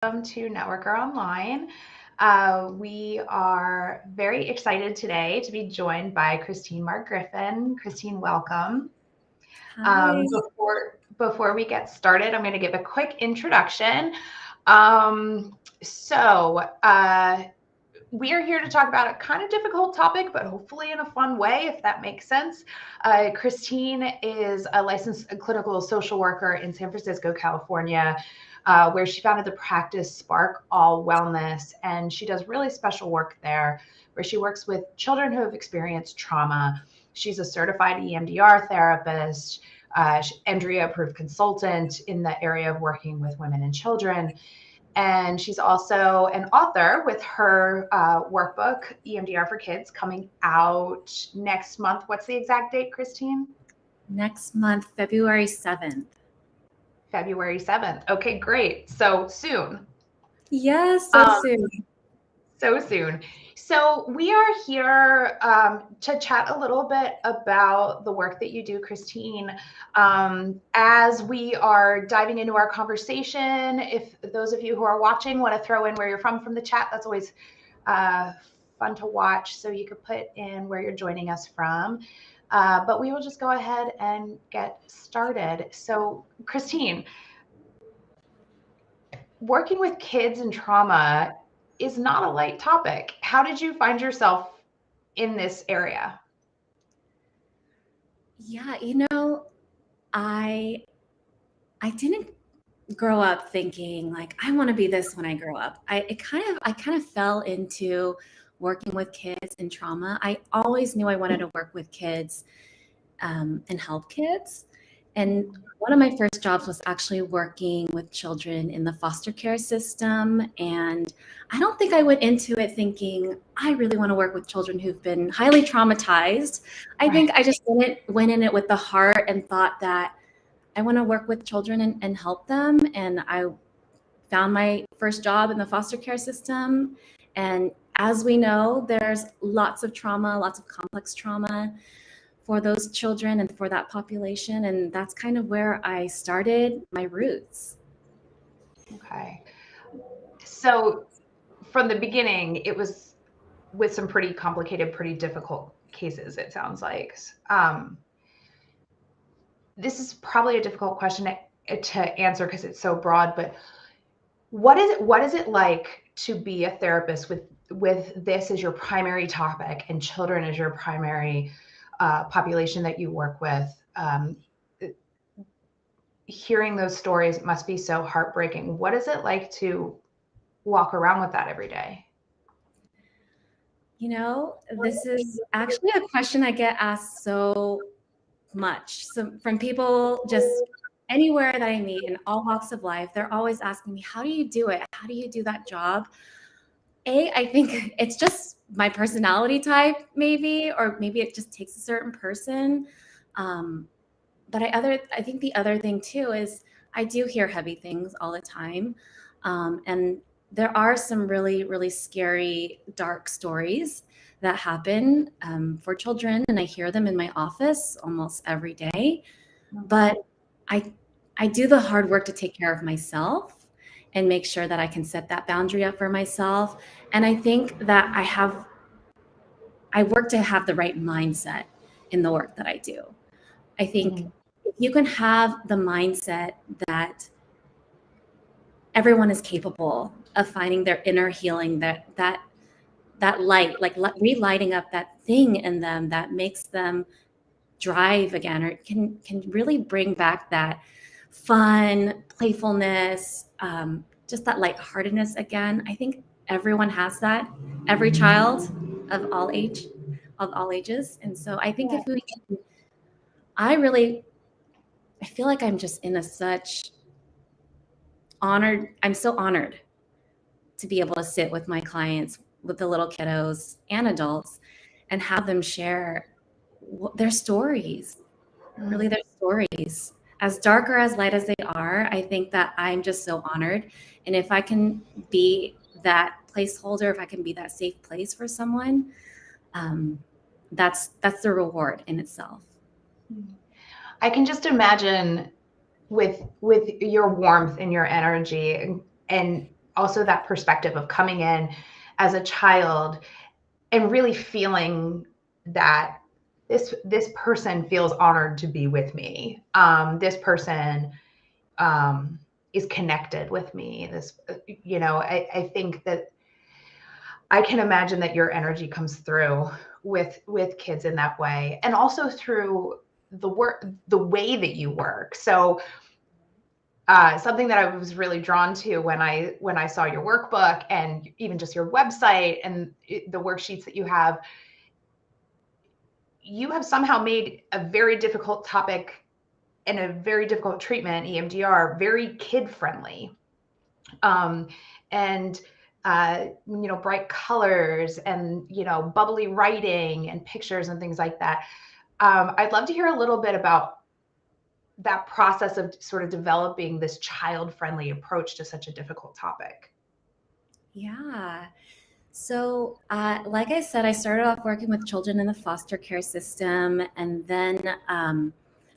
Welcome to Networker Online. We are very excited today to be joined by Christine Mark-Griffin. Christine, welcome. Hi. Before we get started, I'm going to give a quick introduction. We are here to talk about a kind of difficult topic, but hopefully in a fun way, if that makes sense. Christine is a licensed clinical social worker in San Francisco, California, where she founded the practice Spark All Wellness. And she does really special work there, where she works with children who have experienced trauma. She's a certified EMDR therapist, EMDRIA-approved consultant in the area of working with women and children. And she's also an author with her workbook, EMDR for Kids, coming out next month. What's the exact date, Christine? Next month, February 7th. February 7th. Okay, great. So soon. Yes, so soon. So soon. So we are here to chat a little bit about the work that you do, Christine. As we are diving into our conversation, if those of you who are watching want to throw in where you're from the chat, that's always fun to watch. So you could put in where you're joining us from. But we will just go ahead and get started. So Christine, working with kids and trauma is not a light topic. How did you find yourself in this area? Yeah, I didn't grow up thinking like I want to be this when I grow up. I kind of fell into working with kids and trauma. I always knew I wanted to work with kids and help kids. And one of my first jobs was actually working with children in the foster care system. And I don't think I went into it thinking, I really want to work with children who've been highly traumatized. I think I just went in it with the heart and thought that I want to work with children and help them. And I found my first job in the foster care system. And as we know, there's lots of trauma, lots of complex trauma for those children and for that population. And that's kind of where I started my roots. Okay. So from the beginning, it was with some pretty complicated, pretty difficult cases, it sounds like. This is probably a difficult question to answer because it's so broad, but what is it like to be a therapist with this as your primary topic and children as your primary population that you work with? Hearing those stories must be so heartbreaking. What is it like to walk around with that every day? This is actually a question I get asked so much. So from people just anywhere that I meet in all walks of life, they're always asking me, how do you do it? How do you do that job? I think it's just my personality type, maybe, or maybe it just takes a certain person. But I think the other thing too is I do hear heavy things all the time. And there are some really, really scary, dark stories that happen for children. And I hear them in my office almost every day. But I do the hard work to take care of myself and make sure that I can set that boundary up for myself. And I think that I work to have the right mindset in the work that I do. I think if you can have the mindset that everyone is capable of finding their inner healing, that light, like relighting up that thing in them that makes them drive again, or can really bring back that fun, playfulness, just that lightheartedness again. I think everyone has that, every child of all ages. And so I think if we can, I feel like I'm just in I'm so honored to be able to sit with my clients, with the little kiddos and adults, and have them share their stories, really their stories. As dark or as light as they are, I think that I'm just so honored. And if I can be that placeholder, if I can be that safe place for someone, that's the reward in itself. I can just imagine with your warmth and your energy and also that perspective of coming in as a child and really feeling that this person feels honored to be with me. This person is connected with me. This, I think that I can imagine that your energy comes through with kids in that way, and also through the way that you work. So something that I was really drawn to when I saw your workbook and even just your website and the worksheets that you have somehow made a very difficult topic and a very difficult treatment, EMDR, very kid friendly. And bright colors and, bubbly writing and pictures and things like that. I'd love to hear a little bit about that process of sort of developing this child-friendly approach to such a difficult topic. Yeah. So, like I said, I started off working with children in the foster care system. And then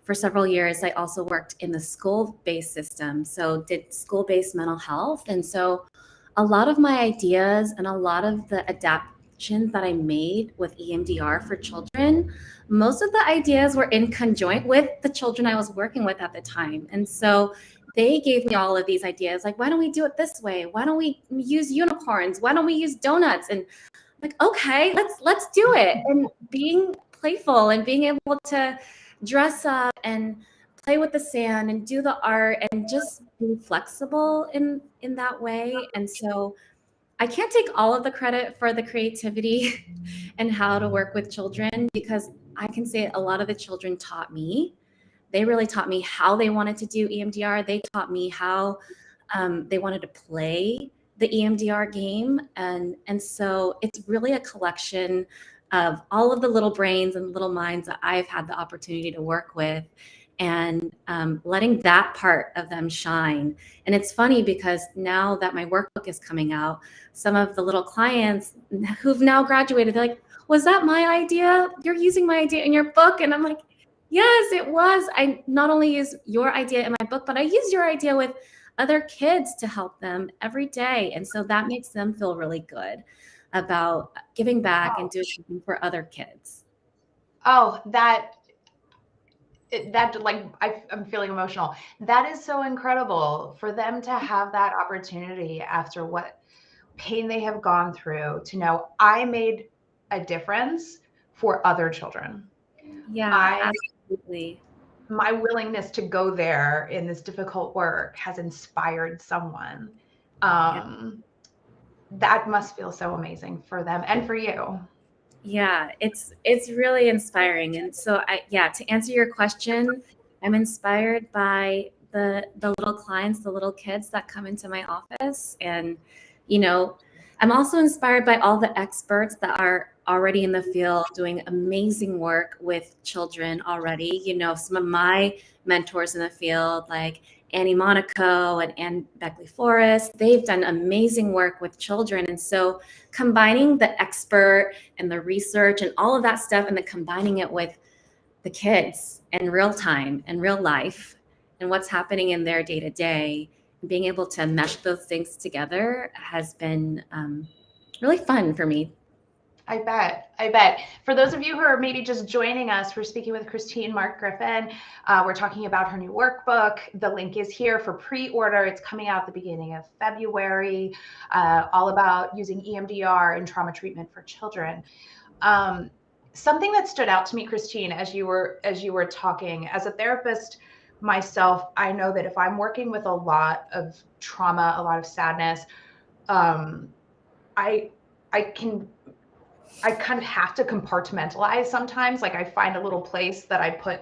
for several years, I also worked in the school-based system. So did school-based mental health. And so a lot of my ideas and a lot of the adaptations that I made with EMDR for children, most of the ideas were in conjoint with the children I was working with at the time. And so they gave me all of these ideas, like, why don't we do it this way? Why don't we use unicorns? Why don't we use donuts? And I'm like, okay, let's do it. And being playful and being able to dress up and play with the sand and do the art and just be flexible in that way. And so I can't take all of the credit for the creativity and how to work with children, because I can say a lot of the children taught me. They really taught me how they wanted to do EMDR. They taught me how they wanted to play the EMDR game. And so it's really a collection of all of the little brains and little minds that I've had the opportunity to work with, and letting that part of them shine. And it's funny because now that my workbook is coming out, some of the little clients who've now graduated, they're like, was that my idea? You're using my idea in your book? And I'm like, yes, it was. I not only use your idea in my book, but I use your idea with other kids to help them every day. And so that makes them feel really good about giving back and doing something for other kids. Oh, that like I'm feeling emotional. That is so incredible for them to have that opportunity after what pain they have gone through, to know I made a difference for other children. Yeah, absolutely. My willingness to go there in this difficult work has inspired someone. That must feel so amazing for them and for you. Yeah, it's really inspiring. And so to answer your question, I'm inspired by the little clients, the little kids that come into my office. And, I'm also inspired by all the experts that are already in the field doing amazing work with children already. Some of my mentors in the field, like Annie Monaco and Anne Beckley Forrest, they've done amazing work with children. And so combining the expert and the research and all of that stuff, and then combining it with the kids in real time and real life and what's happening in their day to day, being able to mesh those things together has been really fun for me. I bet. For those of you who are maybe just joining us, we're speaking with Christine Mark-Griffin. We're talking about her new workbook. The link is here for pre-order. It's coming out at the beginning of February, all about using EMDR in trauma treatment for children. Something that stood out to me, Christine, as you were talking, as a therapist myself, I know that if I'm working with a lot of trauma, a lot of sadness, I kind of have to compartmentalize sometimes. Like I find a little place that I put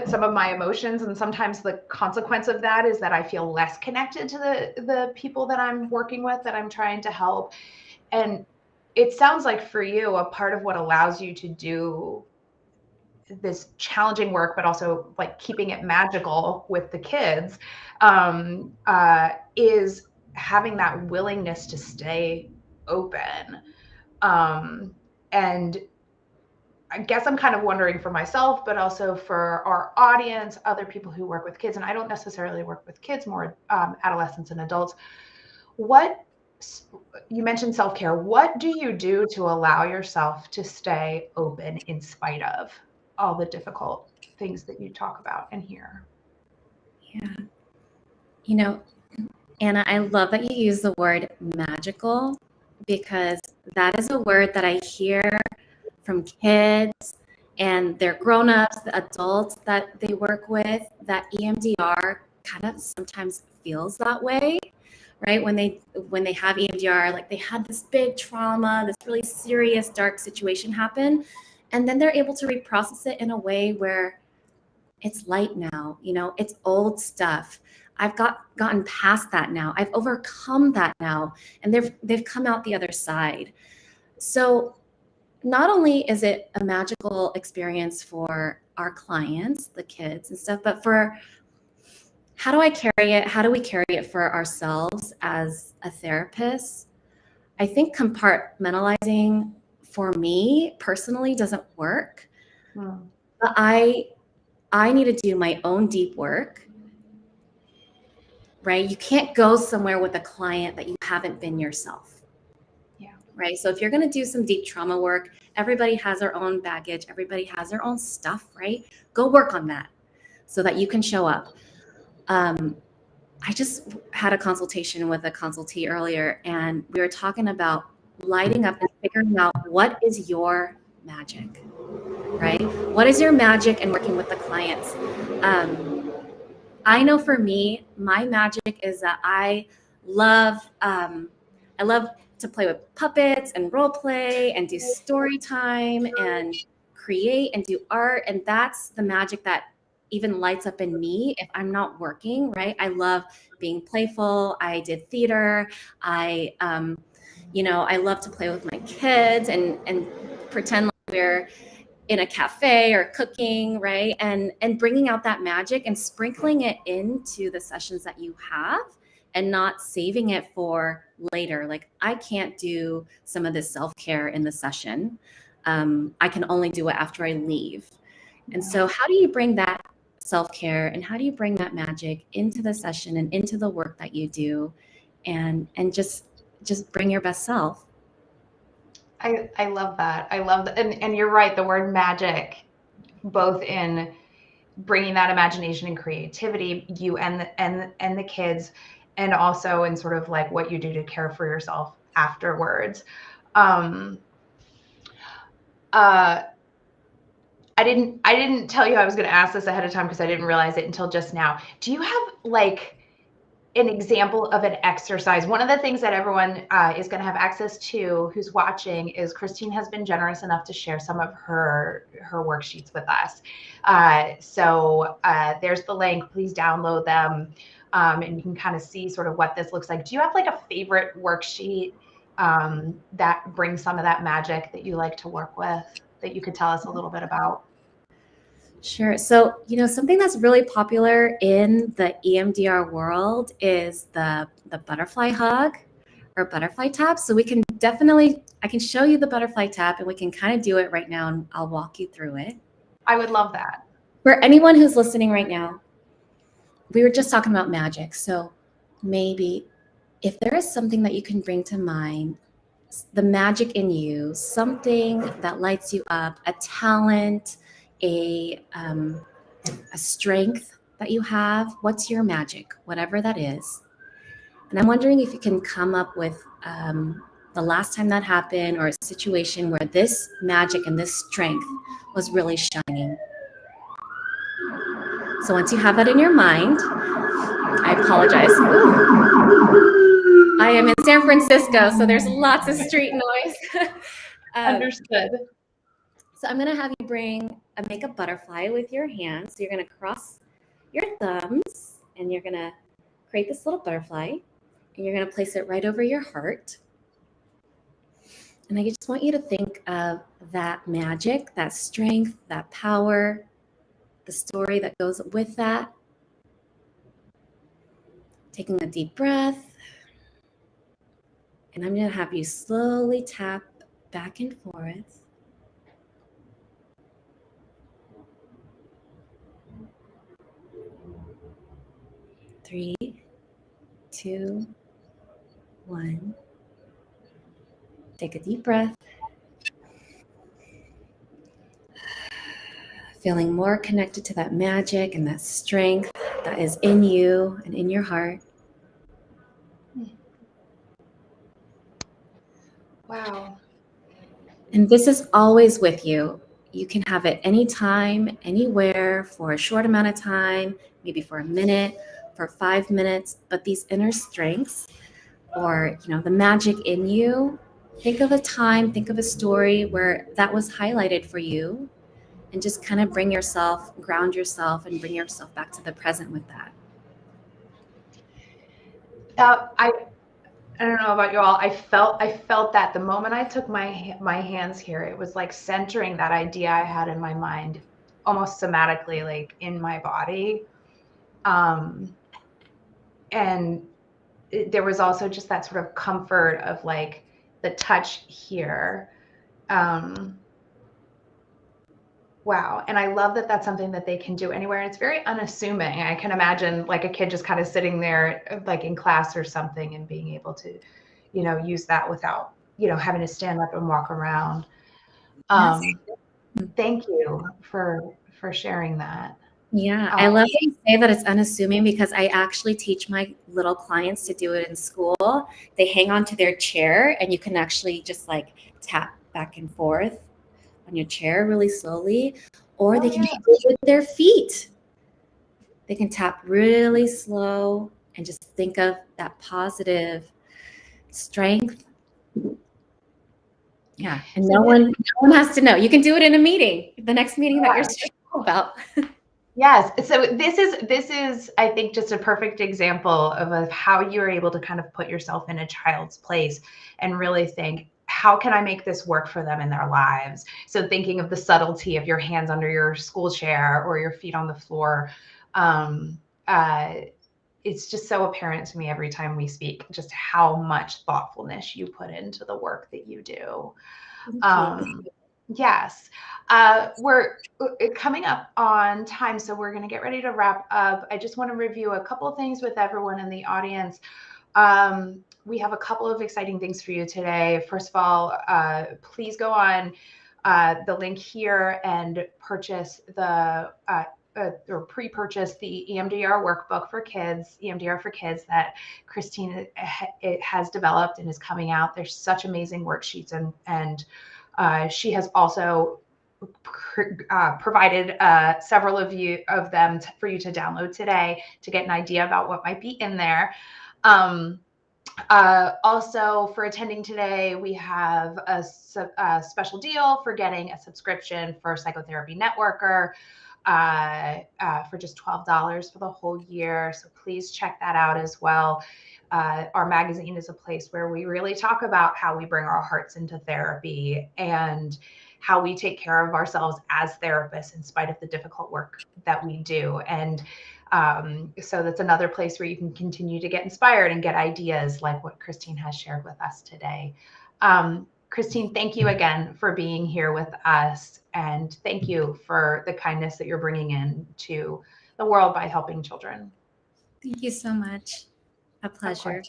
some of my emotions, and sometimes the consequence of that is that I feel less connected to the people that I'm working with, that I'm trying to help. And it sounds like for you, a part of what allows you to do this challenging work, but also like keeping it magical with the kids, is having that willingness to stay open. And I guess I'm kind of wondering for myself, but also for our audience, other people who work with kids, and I don't necessarily work with kids, more adolescents and adults. What you mentioned self-care. What do you do to allow yourself to stay open in spite of all the difficult things that you talk about and hear? Yeah. You know, Anna, I love that you use the word magical, because that is a word that I hear from kids and their grown-ups, the adults that they work with, that EMDR kind of sometimes feels that way, right? When they have EMDR, like they had this big trauma, this really serious, dark situation happen, and then they're able to reprocess it in a way where it's light now, it's old stuff. I've gotten past that now. I've overcome that now, and they've come out the other side. So not only is it a magical experience for our clients, the kids and stuff, but for how do I carry it? How do we carry it for ourselves as a therapist? I think compartmentalizing for me personally doesn't work. But I need to do my own deep work, right? You can't go somewhere with a client that you haven't been yourself. Yeah. Right. So if you're going to do some deep trauma work, everybody has their own baggage. Everybody has their own stuff, right? Go work on that so that you can show up. I just had a consultation with a consultee earlier, and we were talking about lighting up and figuring out what is your magic, right? What is your magic and working with the clients? I know for me, my magic is that I love to play with puppets and role play and do story time and create and do art. And that's the magic that even lights up in me if I'm not working, right? I love being playful. I did theater. I love to play with my kids and pretend like we're in a cafe or cooking, right? And bringing out that magic and sprinkling it into the sessions that you have, and not saving it for later. Like, I can't do some of this self-care in the session. I can only do it after I leave. And so how do you bring that self-care and how do you bring that magic into the session and into the work that you do, and just bring your best self? I love that. I love that. And you're right. The word magic, both in bringing that imagination and creativity, you and the kids, and also in sort of like what you do to care for yourself afterwards. I didn't tell you I was going to ask this ahead of time because I didn't realize it until just now. Do you have like an example of an exercise? One of the things that everyone is going to have access to who's watching is Christine has been generous enough to share some of her worksheets with us. So there's the link. Please download them, and you can kind of see sort of what this looks like. Do you have like a favorite worksheet that brings some of that magic that you like to work with, that you could tell us a little bit about? Sure. So, something that's really popular in the EMDR world is the butterfly hug or butterfly tap. So I can show you the butterfly tap, and we can kind of do it right now, and I'll walk you through it. I would love that. For anyone who's listening right now, we were just talking about magic. So maybe if there is something that you can bring to mind, the magic in you, something that lights you up, a talent, a strength that you have, what's your magic, whatever that is. And I'm wondering if you can come up with the last time that happened, or a situation where this magic and this strength was really shining. So once you have that in your mind, I apologize. I am in San Francisco, so there's lots of street noise. Understood. So I'm going to have you make a butterfly with your hands. So you're going to cross your thumbs, and you're going to create this little butterfly, and you're going to place it right over your heart. And I just want you to think of that magic, that strength, that power, the story that goes with that. Taking a deep breath. And I'm going to have you slowly tap back and forth. Three, 2, 1. Take a deep breath. Feeling more connected to that magic and that strength that is in you and in your heart. Wow. And this is always with you. You can have it anytime, anywhere, for a short amount of time, maybe for a minute, for 5 minutes. But these inner strengths, or the magic in you, think of a time, think of a story where that was highlighted for you, and just kind of ground yourself, and bring yourself back to the present with that. I don't know about you all. I felt that the moment I took my hands here, it was like centering that idea I had in my mind, almost somatically, like in my body. And there was also just that sort of comfort of like the touch here. Wow. And I love that that's something that they can do anywhere. And it's very unassuming. I can imagine like a kid just kind of sitting there like in class or something and being able to, use that without, having to stand up and walk around. Thank you for sharing that. Yeah, I love that you say that it's unassuming, because I actually teach my little clients to do it in school. They hang onto their chair, and you can actually just like tap back and forth on your chair really slowly, or they can do it with their feet. They can tap really slow and just think of that positive strength. Yeah, and no one has to know. You can do it in a meeting, the next meeting that you're speaking about. Yes. So this is, I think, just a perfect example of how you're able to kind of put yourself in a child's place and really think, how can I make this work for them in their lives? So thinking of the subtlety of your hands under your school chair or your feet on the floor. It's just so apparent to me every time we speak, just how much thoughtfulness you put into the work that you do. Yes. We're coming up on time, so we're going to get ready to wrap up. I just want to review a couple of things with everyone in the audience. We have a couple of exciting things for you today. First of all, please go on the link here and purchase or pre-purchase the EMDR workbook for kids, EMDR for kids, that Christine has developed and is coming out. There's such amazing worksheets, and she has also provided several of them for you to download today to get an idea about what might be in there. Also, for attending today, we have a special deal for getting a subscription for Psychotherapy Networker for just $12 for the whole year. So please check that out as well. Our magazine is a place where we really talk about how we bring our hearts into therapy and how we take care of ourselves as therapists in spite of the difficult work that we do. And so that's another place where you can continue to get inspired and get ideas like what Christine has shared with us today. Christine, thank you again for being here with us. And thank you for the kindness that you're bringing in to the world by helping children. Thank you so much. A pleasure.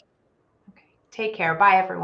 Okay. Take care. Bye, everyone.